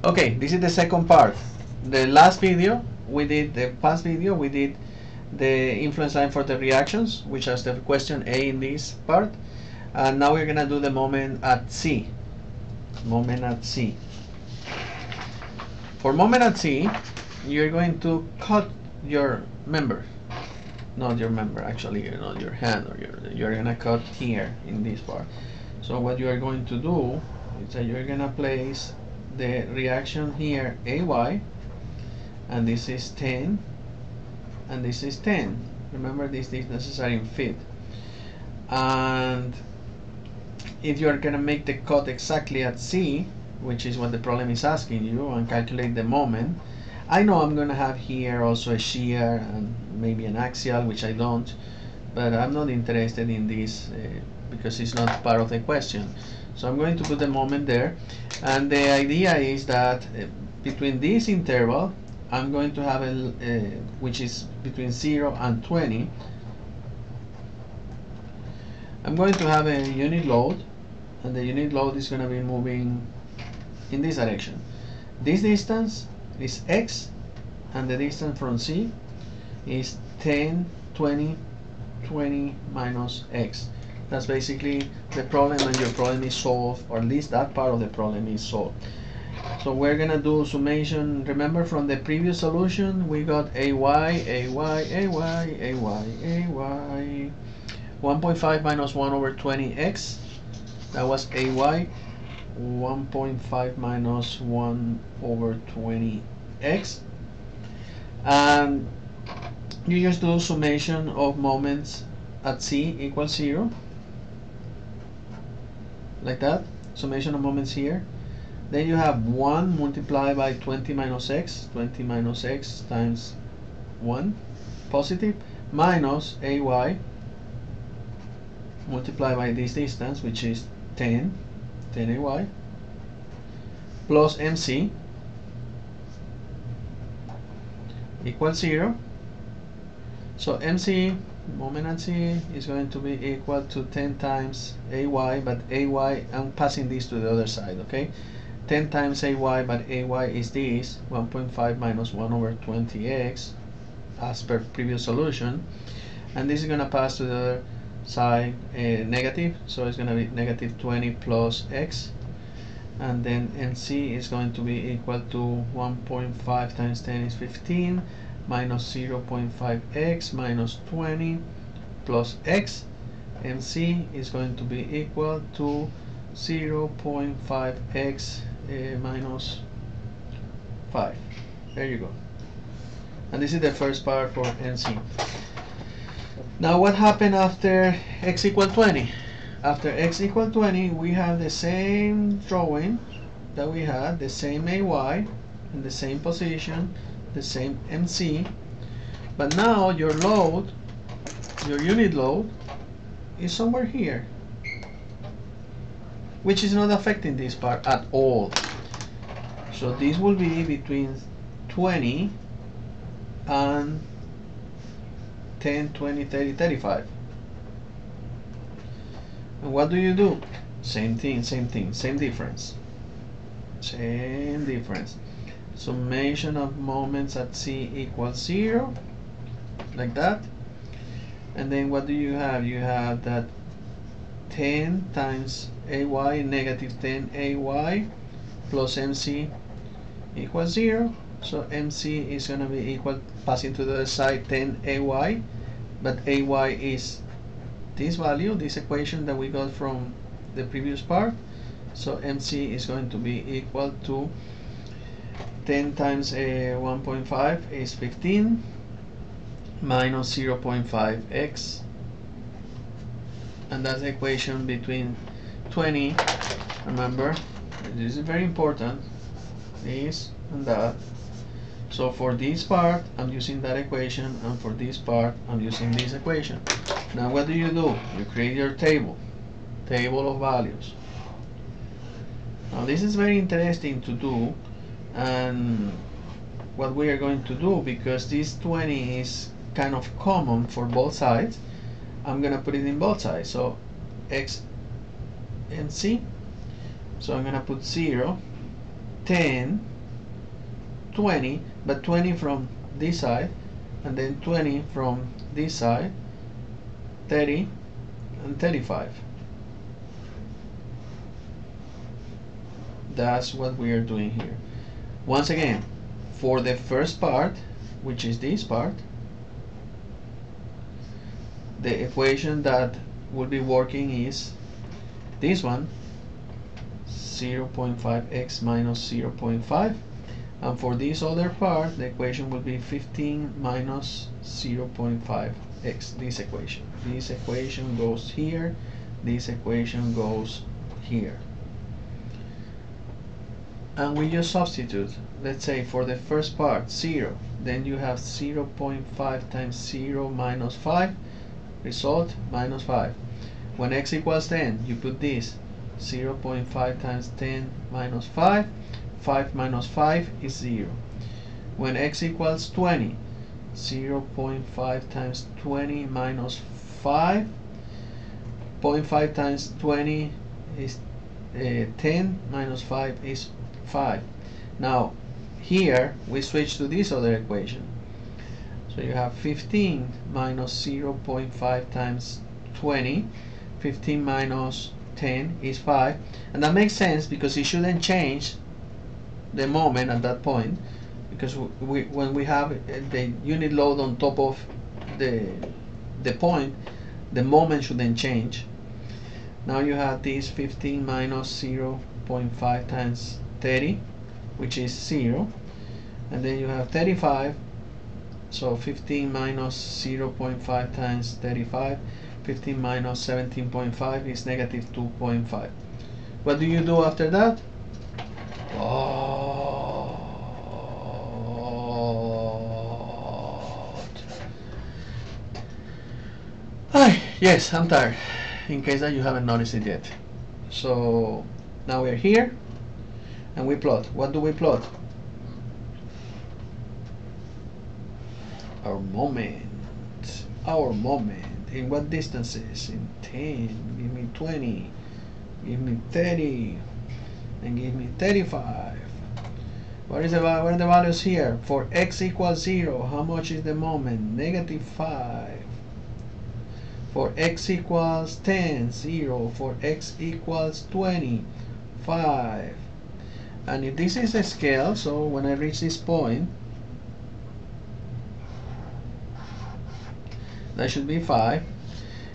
Okay, this is the second part. The last video we did, the past video we did the influence line for the reactions, which is the question A in this part. And now we're gonna do the moment at C. Moment at C. For moment at C, you're going to cut your member. Not your member, actually, not your hand, or you're gonna cut here in this part. So what you are going to do is that you're gonna place the reaction here, AY, and this is 10, and this is 10. Remember, this is necessary in feet. And if you are gonna make the cut exactly at C, which is what the problem is asking you, and calculate the moment, I know I'm gonna have here also a shear and maybe an axial, which I don't, but I'm not interested in this because it's not part of the question. So I'm going to put the moment there, and the idea is that between this interval I'm going to have a which is between 0 and 20, I'm going to have a unit load, and the unit load is going to be moving in this direction. This distance is x, and the distance from C is 10, 20, 20 minus x. That's basically the problem, and your problem is solved, or at least that part of the problem is solved. So we're gonna do summation. Remember from the previous solution, we got AY, AY, AY, AY, AY. 1.5 minus 1 over 20x. That was AY. 1.5 minus 1 over 20x. And you just do summation of moments at C equals 0, like that. Summation of moments here. Then you have 1 multiplied by 20 minus x, 20 minus x times 1, positive, minus AY multiplied by this distance, which is 10 AY, plus MC equals 0. So MC, moment at C, is going to be equal to 10 times AY, but AY, I'm passing this to the other side, okay? 10 times AY, but AY is this, 1.5 minus 1 over 20x, as per previous solution. And this is going to pass to the other side negative, so it's going to be negative 20 plus x. And then MC is going to be equal to 1.5 times 10 is 15, minus 0.5x minus 20 plus x. MC is going to be equal to 0.5x minus 5. There you go. And this is the first part for MC. Now what happened after x equal 20? After x equal 20, we have the same drawing that we had, the same AY in the same position, the same MC, but now your load, your unit load, is somewhere here, which is not affecting this part at all. So this will be between 20 and 10, 20, 30, 35. And what do you do? Same thing, same thing, same difference. Same difference. Summation of moments at C equals 0, like that. And then what do you have? You have that 10 times AY, negative 10 AY, plus MC equals 0. So MC is going to be equal, passing to the other side, 10 AY, but AY is this value, this equation that we got from the previous part. So MC is going to be equal to 10 times 1.5 is 15 minus 0.5x, and that's the equation between 20. Remember, this is very important, this and that. So for this part, I'm using that equation, and for this part, I'm using this equation. Now what do? You create your table of values. Now this is very interesting to do, and what we are going to do, because this 20 is kind of common for both sides, I'm gonna put it in both sides. So x and c, so I'm gonna put 0 10, 20, but 20 from this side, and then 20 from this side, 30 and 35. That's what we are doing here. Once again, for the first part, which is this part, the equation that will be working is this one, 0.5x minus 0.5, and for this other part the equation will be 15 minus 0.5x. This equation goes here, this equation goes here, and we just substitute. Let's say for the first part 0, then you have 0.5 times 0 minus 5, result minus 5. When x equals 10, you put this 0.5 times 10 minus 5, 5 minus 5 is 0. When x equals 20, 0.5 times 20 minus 5, 0.5 times 20 is 10 minus 5 is 5. Now here we switch to this other equation. So you have 15 minus 0.5 times 20, 15 minus 10 is 5, and that makes sense because it shouldn't change the moment at that point, because when we have the unit load on top of the point, the moment shouldn't change. Now you have this 15 minus 0.5 times 30, which is 0, and then you have 35. So 15 minus 0.5 times 35, 15 minus 17.5 is negative 2.5. What do you do after that? Yes, I'm tired, in case that you haven't noticed it yet. So now we're here and we plot. What do we plot? Our moment. In what distances? In 10, give me 20, give me 30, and give me 35. What are the values here? For x equals 0, how much is the moment? Negative 5. For x equals 10, 0. For x equals 20, 5. And if this is a scale, so when I reach this point, that should be 5,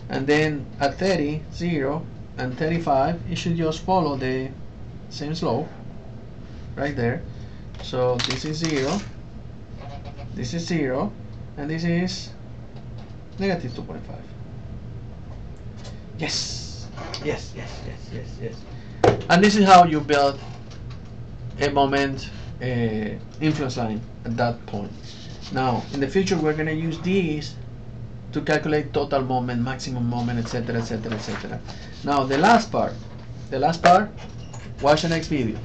and then at 30, 0, and 35, it should just follow the same slope right there. So this is 0, this is 0, and this is negative 2.5. Yes, yes, yes, yes, yes, yes. And this is how you build a moment influence line at that point. Now in the future we're going to use these to calculate total moment, maximum moment, etc., etc., etc. Now the last part, watch the next video.